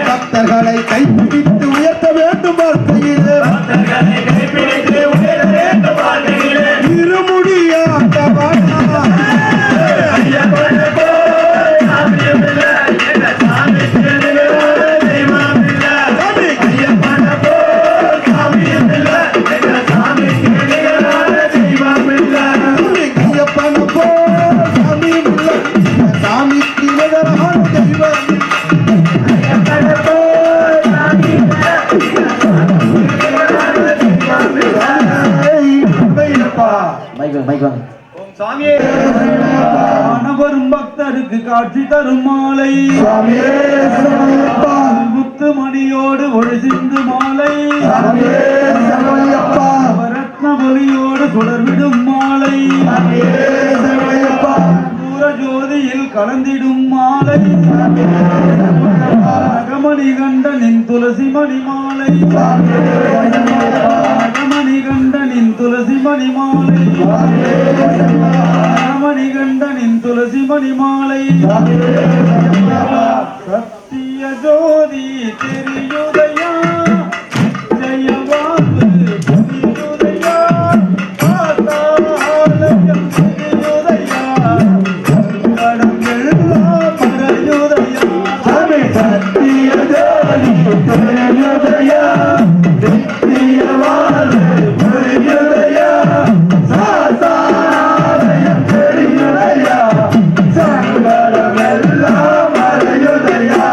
பக்தர்களை கைப்பிடித்து உயர்த்த வேண்டும் வாழ்க்கையிலே இருமுடிய ஆண்டவனா சாமிக்கு நிகரான தெய்வம் மைக் வாங்க வரும் பக்தருக்கு காட்சி தரும் மாலை முத்து மணியோடு ஒளி சிந்து மாலை ரத்ன ஒளியோடு சுடர்விடும் மாலை தூர ஜோதியில் கலந்திடும் மாலை நகமணி கண்டனின் துளசி மணி மாலை நகமணி கண்டனின் துளசி மணி மாலை நகமணி கண்டனின் துளசி மணி மாலை சத்திய ஜோதி தெரியுதையா ஜெயவாக்கு புரியுதையா ஆதாலயம் தெரியுதையா சங்கடம் எல்லாம் மறையுதையா சத்திய ஜோதி தெரியுதையா நித்தியவாக்கு புரியுதையா சாதாலயம் தெரியுதையா சங்கடம் எல்லாம் மறையுதையா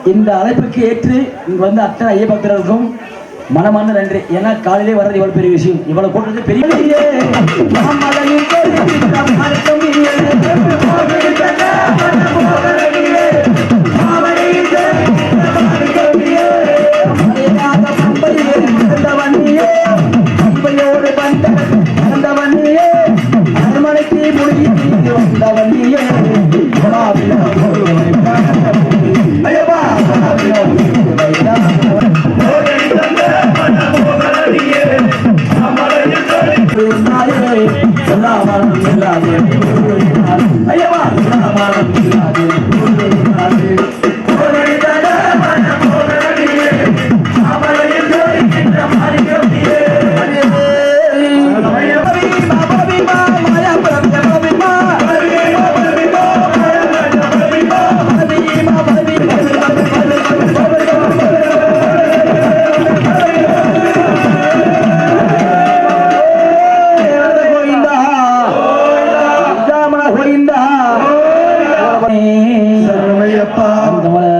இந்த அழைப்புக்கு ஏற்று இங்க வந்து அத்தனை ஐய பக்தர்களுக்கும் மனமார்ந்த நன்றி. ஏன்னா காலையிலே வர்றது இவ்வளவு பெரிய விஷயம், இவ்வளவு கூட்டது பெரிய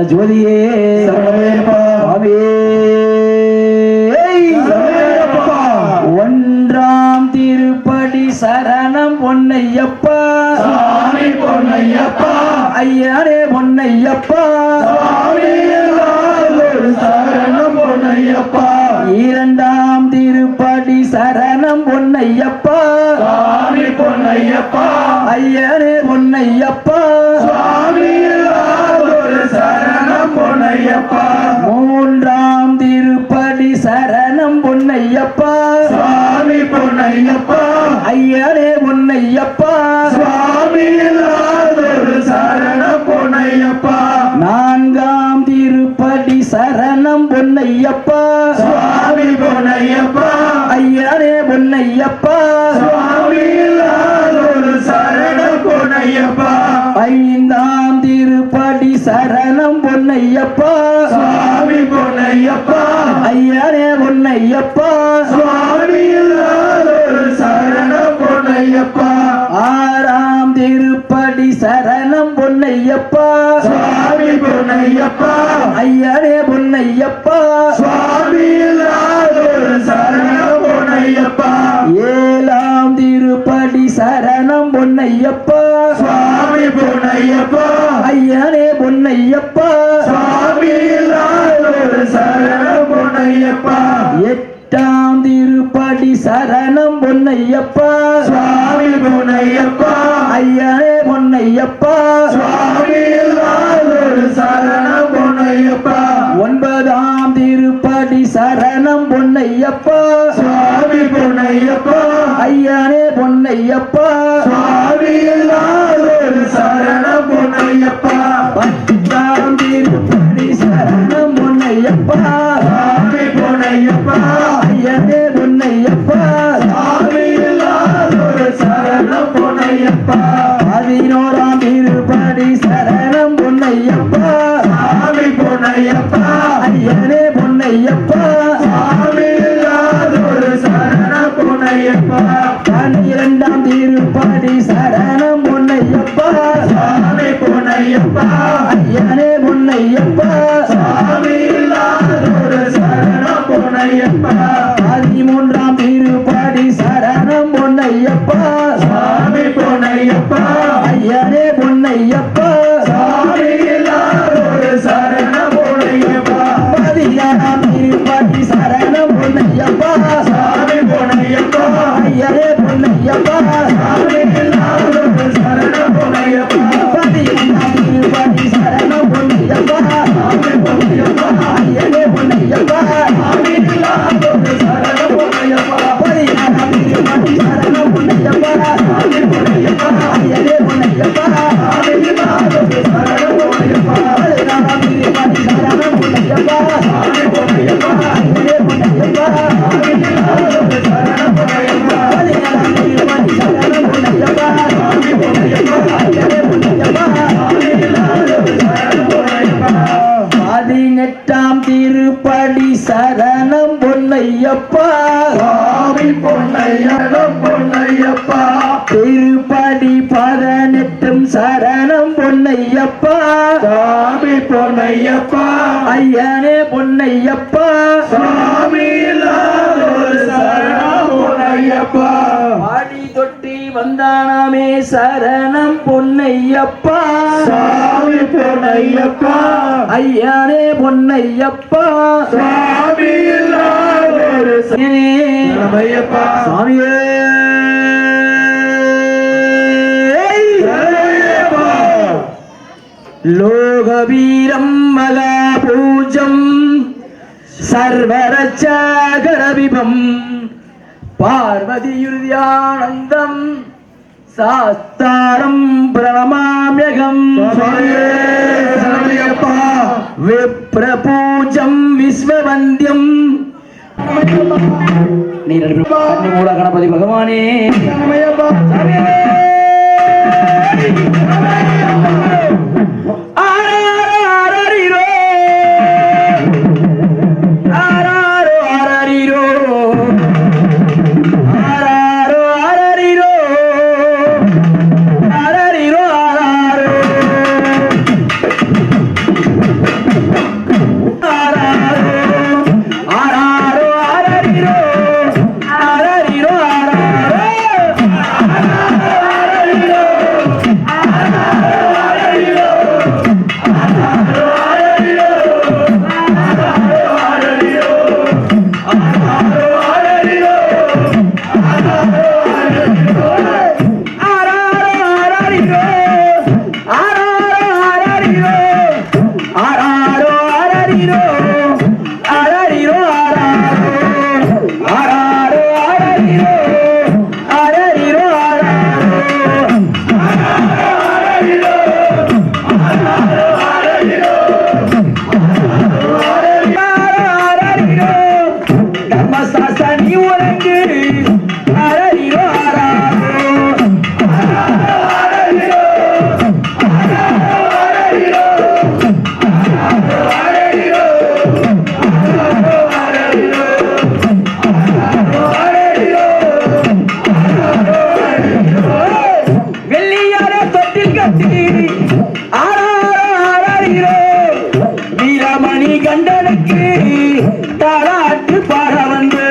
ஜோதியே ஒன்றாம் திருப்படி சரணம் பொன்னையப்பா பொன்னையப்பா ஐயனே பொன்னையப்பா சரணம் பொன்னையப்பா இரண்டாம் திருப்படி சரணம் பொன்னையப்பா பொன்னையப்பா ஐயனே பொன்னையப்பா சரணம் பொன்னையப்பா மூன்றாம் திருப்படி சரணம் பொன்னையப்பா சுவாமி பொன்னையப்பா ஐயனே பொன்னையப்பா சுவாமி சரணம் பொன்னையப்பா நான்காம் திருப்படி சரணம் பொன்னையப்பா சுவாமி பொன்னையப்பா ஐயனே பொன்னையப்பா சுவாமி சரணம் பொன்னையப்பா ஐந்தாம் திருப்படி சரணம் பொன்னையப்பா சுவாமி பொன்னையப்பா ஐயனே பொன்னையப்பா சுவாமி சரணம் பொன்னையப்பா ஆறாம் திருப்படி சரணம் பொன்னையப்பா சுவாமி பொன்னையப்பா ஐயனே பொன்னையப்பா சுவாமி சரணம் பொன்னையப்பா ஏழாம் திருப்படி சரணம் பொன்னையப்பா சுவாமி பொன்னையப்பா ஐயனே பொன்னையப்பா சுவாமி சரணம் பொன்னையப்பா எட்டாம் திருப்படி சரணம் பொன்னையப்பா சுவாமி பொன்னையப்பா ஐயனே பொன்னையப்பா சுவாமி சரணம் பொன்னையப்பா ஒன்பதாம் திருப்படி சரணம் பொன்னையப்பா சுவாமி பொன்னையப்பா ஐயனே பொன்னையப்பா சுவாமி சரணம் பொன்னையப்பா பத்தாம் திருப்படி சரணம் பொன்னையப்பா சுவாமி பொன்னையப்பா ஐயனே பொன்னையப்பா சுவாமி சரணம் பொன்னையப்பா பதினோராம் திருப்படி சரணம் பொன்னையப்பா சுவாமி பொன்னையப்பா ஐயனே பொன்னையப்பா சுவாமி சரணம் பொன்னையப்பா பன்னிரண்டாம் திருப்படி சரணம் பொன்னையப்பா சுவாமி பொன்னையப்பா ஐயனே பொன்னையப்பா சுவாமி சரணம் பொன்னையப்பா பதிமூன்றாம் திருப்படி சரணம் பொன்னையப்பா சுவாமி பொன்னையப்பா ஐயனே பொன்னையப்பா சுவாமி சரணம் பொன்னையப்பா பதினாறாம் திருப்படி சரணம் பொன்னையப்பா சுவாமி பொன்னையப்பா ஐயனே பொன்னையப்பா சுவாமி சரணம் பொன்னையப்பா பதிமூன்றாம் திருப்படி சரணம் பொன்னையப்பா சுவாமி பொன்னையப்பா ஐயனே பொன்னையப்பா சுவாமி சரணம் பொன்னையப்பா பதினாறாம் திருப்படி சரணம் பொன்னையப்பா சுவாமி பொன்னையப்பா ஐயனே பொன்னையப்பா சுவாமி சரணம் பொன்னையப்பா பதினாறாம் திருப்படி சரணம் பொன்னையப்பா சுவாமி பொன்னையப்பா ஐயனே பொன்னையப்பா சுவாமி சரணம் பொன்னையப்பா பதினாறாம் திருப்படி சரணம் பொன்னையப்பா சுவாமி பொன்னையப்பா ஐயனே பொன்னையப்பா சுவாமி சரணம் பொன்னையப்பா பதினெட்டாம் திருப்படி சரணம் பொன்னையப்பா சுவாமி பொன்னையப்பா பொன்னையப்பா திருப்படி பதினெட்டும் சரணம் பொன்னையப்பா சுவாமி பொன்னையப்பா ஐயனே பொன்னையப்பா சாமி இல்லாத ஒரு சரணம் பொன்னையப்பா ஆடி தொட்டி வந்தானாமே சரணம் பொன்னையப்பா சாமி பொன்னையப்பா ஐயனே பொன்னையப்பா சாமி இல்லாத ஒரு சரணமையப்பா சாமியே லோகவீரம் மகாபூஜம் சர்வரட்சகரவிபம் பார்வதியுர்யானந்தம் சாஸ்தாரம் பிரணமாம்யகம் விப்ரபூஜம் விஸ்வவந்தியம் நீ கண்ணி மூல கணபதி பகவானே வீரமணி கண்டனுக்கு தாளாட்டு பாட வந்து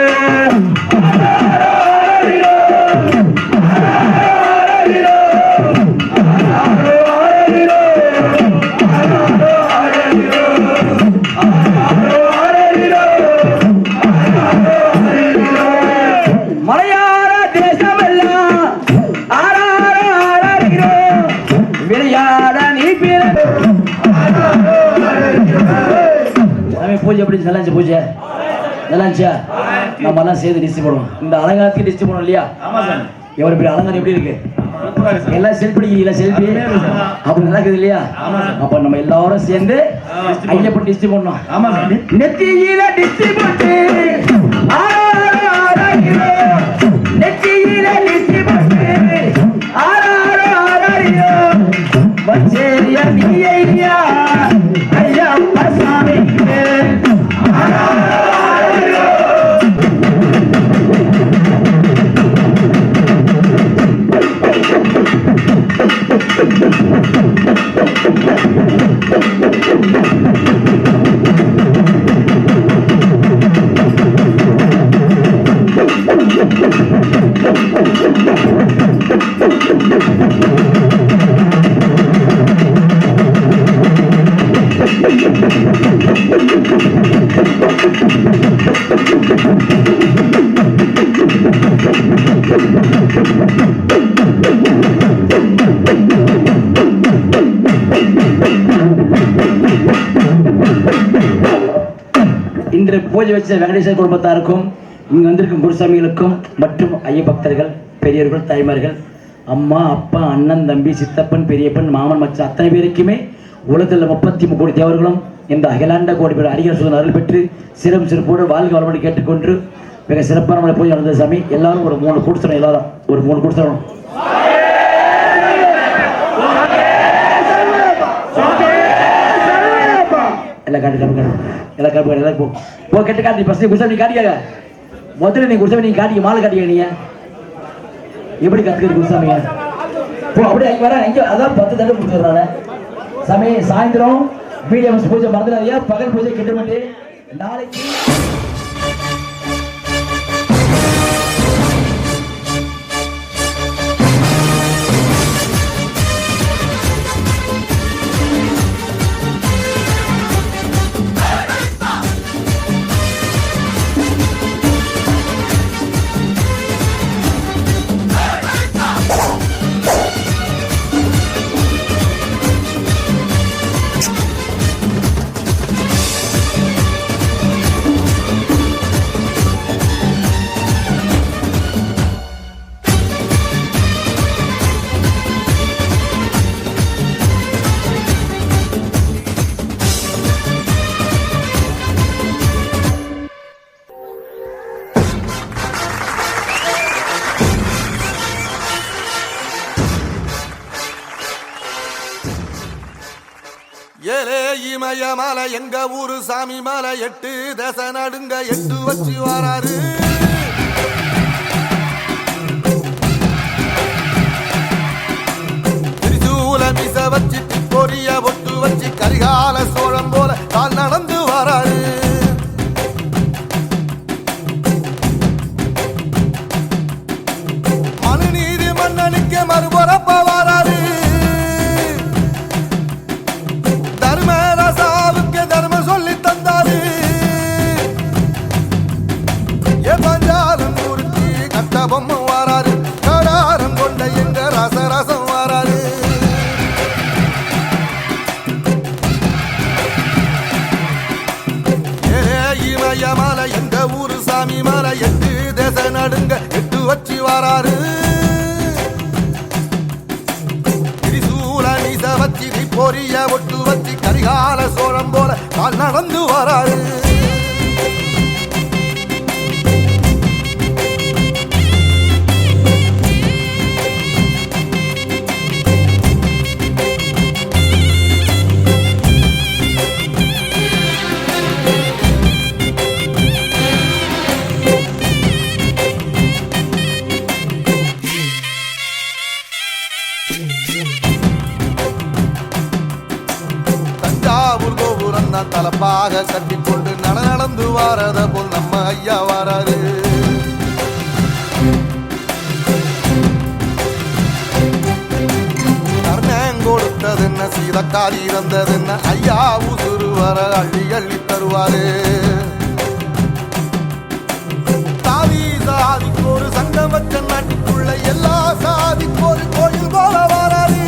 மலையாள தேசமெல்லாம் விளையாட நீ பூஜை எப்படி நல்லா இருந்துச்சு பூஜை நல்லா இருந்துச்சா நம்ம எல்லாம் சேர்ந்து டிஸ்ட் போடுவோம் இந்த அலங்காரத்துக்கு டிஸ்ட் போடுவோம் இல்லையா எவ்வளவு பெரிய அலங்காரம் எப்படி இருக்கு எல்லாம் செல்ஃபி இல்ல செல்ஃபி அப்படி நடக்குது இல்லையா அப்ப நம்ம எல்லாரும் சேர்ந்து ஐயப்பன் டிஸ்ட் போடணும் நெத்தியில டிஸ்ட் போட்டு நெத்தியில டிஸ்ட் போட்டு வச்சேரியா நீ ஐயா ஐயப்ப சாமிக்கு இன்று பூஜை வச்ச வெங்கடேஸ்வர குடும்பத்தாருக்கும் இங்கு வந்திருக்கும் குருசாமிகளுக்கும் மற்றும் ஐயபக்தர்கள் பெரியவர்கள் தாய்மார்கள் அம்மா அப்பா அண்ணன் தம்பி சித்தப்பன் பெரியப்பன் மாமன் மச்சான் அத்தனை பேருக்குமே உலகத்தில் 33 கோடி தேவர்களும் இந்த அகிலாண்ட கோடி பேர் அடிகள் சுதன் அருள் பெற்று சிறம் சிறப்போடு வாழ்க வளமுடன் கேட்டுக்கொண்டு மிக சிறப்பான முறை பூஜை நடந்தது சாமி. எல்லாரும் ஒரு 3 கொடுத்துடணும், எல்லாரும் ஒரு 3 கொடுத்துடணும். எல்லாம் காட்டு எல்லாம் காட்டு எல்லாம் போ கெட்டு காட்டி ஃபர்ஸ்ட் குடிசா நீ காட்டிக்காக முதல்ல நீ குடிசா நீ காட்டிக்க மாலை காட்டிக்க நீ எப்படி கத்துக்கிறது குருசாமியா போ அப்படியே அங்கே வர இங்கே அதான் 10 தடவை முடிச்சிடுறானே சாமி. சாயந்தரம் பிடிஎம்எஸ் பூஜை மறந்துடாதீங்க. பகல் பூஜை கிட்டமட்டி நாளைக்கு. ஏலே இமய மலை எங்க ஊரு சாமி மலை 8 தசை நடுங்க 8 வச்சு வராரு. திரிசூல மிச வச்சு பொரிய ஒட்டு வச்சு கரிகால சோழம் போல கால் நடந்து வராரு. மனுநீதி மன்னனுக்கு மறுபுறப்ப வராரு. தர்மராசாவுக்கு தர்மம் சொல்லி தந்தாரு. பஞ்சாலம் ஊருக்கு கட்ட பொம்மை வராரு. கடாரம் கொண்ட எங்க ரசரசம் வராரு. இமய மலை எங்க ஊரு சாமி மலை 8 தேச நடுங்க 8 வச்சு வராரு. திரிசூல நீச வச்சு பொரிய ஒட்டு வச்சு கரிகால சோழம் போல கால் நடந்து வராரு. தஞ்சாவூர் கோபுரம் தான் தலப்பாக கட்டிக்கொண்டு நடந்து வாரத போல் நம்ம ஐயா வராரு. கர்ணன் கொடுத்ததென்ன சீதக்காரி இறந்ததென்ன ஐயா உசுறு வர அள்ளி அள்ளி தருவாரு. சாதி சாதிக்கு ஒரு சங்கம் வச்ச நாட்டுக்குள்ள எல்லா சாதிக்கு ஒரு கோயில் போல வராரு.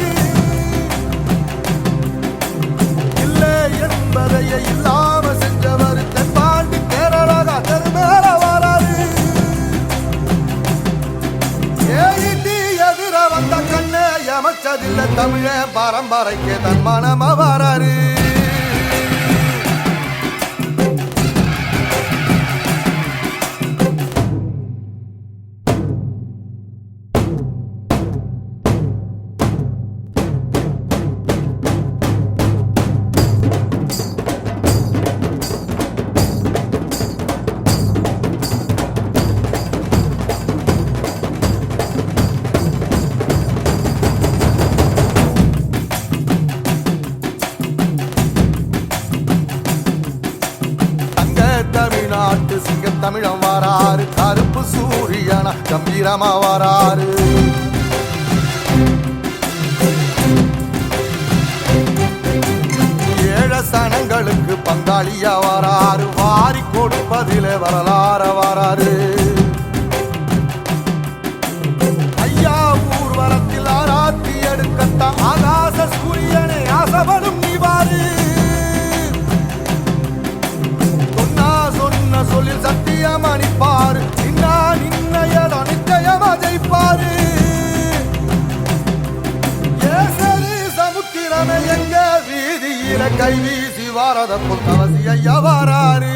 என்பதைய இல்லாம செஞ்சவர் தென்பாண்டி கேரளாக தெருமேல வராரு. ஏடி எதிர வந்த கண்ணே எமச்சதில்ல தமிழ பரம்பரைக்கு தன் மனம வராரு. தமிழ்நாட்டு சிங்க தமிழம் வராரு. கருப்பு சூரியனா கம்பீரமா வராரு. ஏழ சனங்களுக்கு பங்காளியா வராரு. வாரி கொடுப்பதிலே வரலாற வராரு. ஐயா ஊர்வலத்தில் ஆராத்தி எடுக்கத்த ஆகாச சூரியனே ஆசைப்படும் நீவாரு. சொன்ன சொல்லில் சத்தியம் அணிப்பாரு. நின்னையடா நிச்சயமா ஜெயிப்பாரு. சமுத்திரமே எங்க வீதியில கை வீசி வாரத புத்தவசி ஐயா வராரு.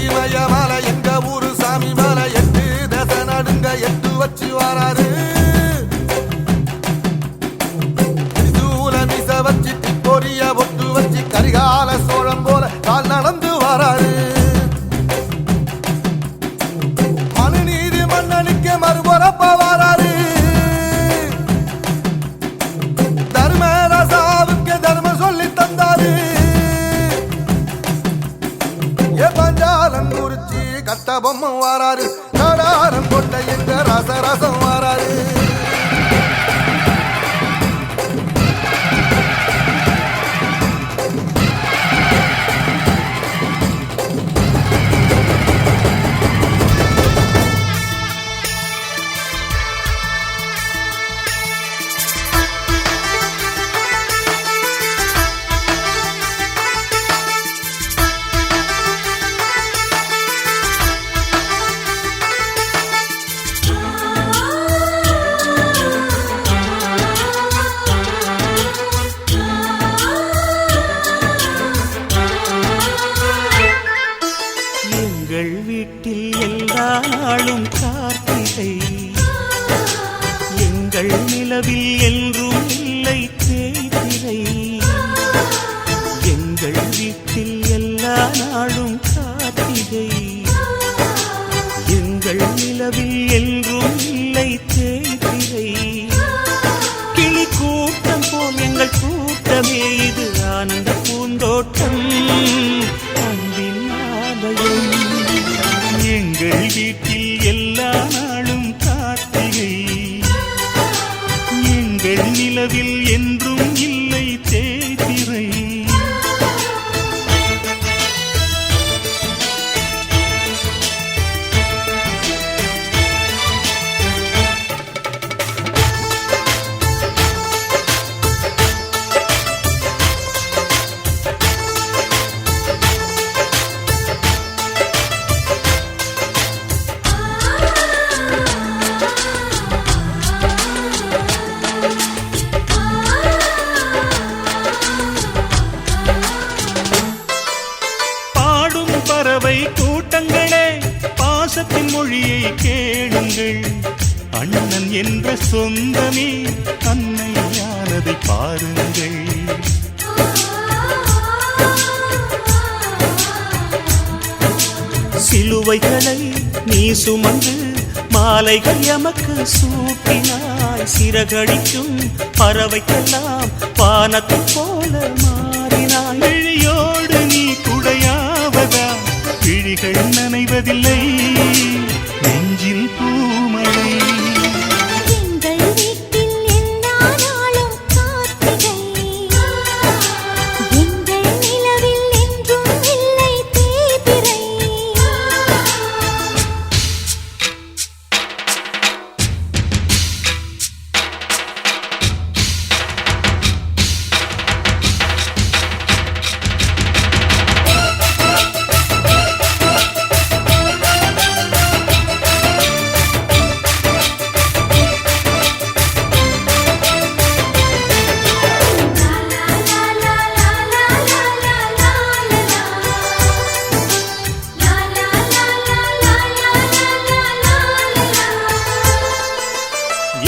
இமய மலை எங்க ஊரு சாமி மலை 8 தசை நடுங்க 8 வச்சு வராரு. வச்சு பொரிய ஒட்டு வச்சு கரிகால சோழம் போல கால் நடந்து வராரு. மனுநீதி மன்னனுக்கு மறுபுறப்ப வராரு. மாமன் வாராரு கடாரம் கொண்ட எங்க ரசரசம் வாராரு எங்கள் வீட்டில் எல்லா நாளும் கார்த்திகை எங்கள் நிலவில் என்றும் இல்லை தேய்திரை எங்கள் வீட்டில் எல்லா நாளும் கார்த்திகை எங்கள் நிலவில் என்றும் இல்லை தேய்திரை கிளி கூட்டம் போல் எங்கள் கூட்டமே இது ஆனந்த பூந்தோட்டம் அன்பின் ஆலயம் எங்கள் வீட்டில் எல்லா நாளும் கார்த்திகை எங்கள் நிலவில் என்றும் இல்லை தேய்திரை பறவை கூட்டங்களே பாசத்தின் மொழியை கேளுங்கள் அண்ணன் என்ற சொந்தமே அன்னையானதை பாருங்கள் சிலுவைகளை நீ சுமந்து மாலைகள் எமக்கு சூட்டினாய் சிறகடிக்கும் பறவைக்கெல்லாம் வானத்தை போல மாறினாய் விழியோடு நீ குடையாவதா விழிகள் நனைவதில்லை நெஞ்சில் பூமழை எங்கள் வீட்டில் எல்லா நாளும் கார்த்திகை எங்கள் நிலவில் என்றும் இல்லை தேய்பிறை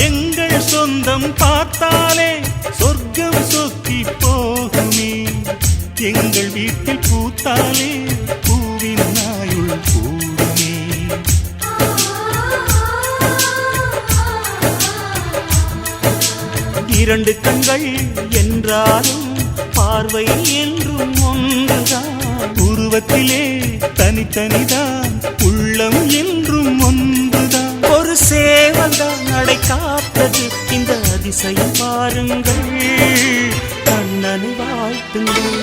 எங்கள் சொந்தம் பார்த்தாலே சொர்க்கம் சொக்கி போகுமே எங்கள் வீட்டில் பூத்தாலே பூவின் நாயுள் கூடுமே இரண்டு கண்கள் என்றாலும் பார்வை என்றும் ஒன்றுதான் உருவத்திலே தனித்தனிதான் உள்ளம் என்றும் ஒன்றுதான் ஒரு சேவல்தான் நடை காத்தது இந்த அதிசயம் பாருங்கள் கண்ணனை வாழ்த்துங்கள்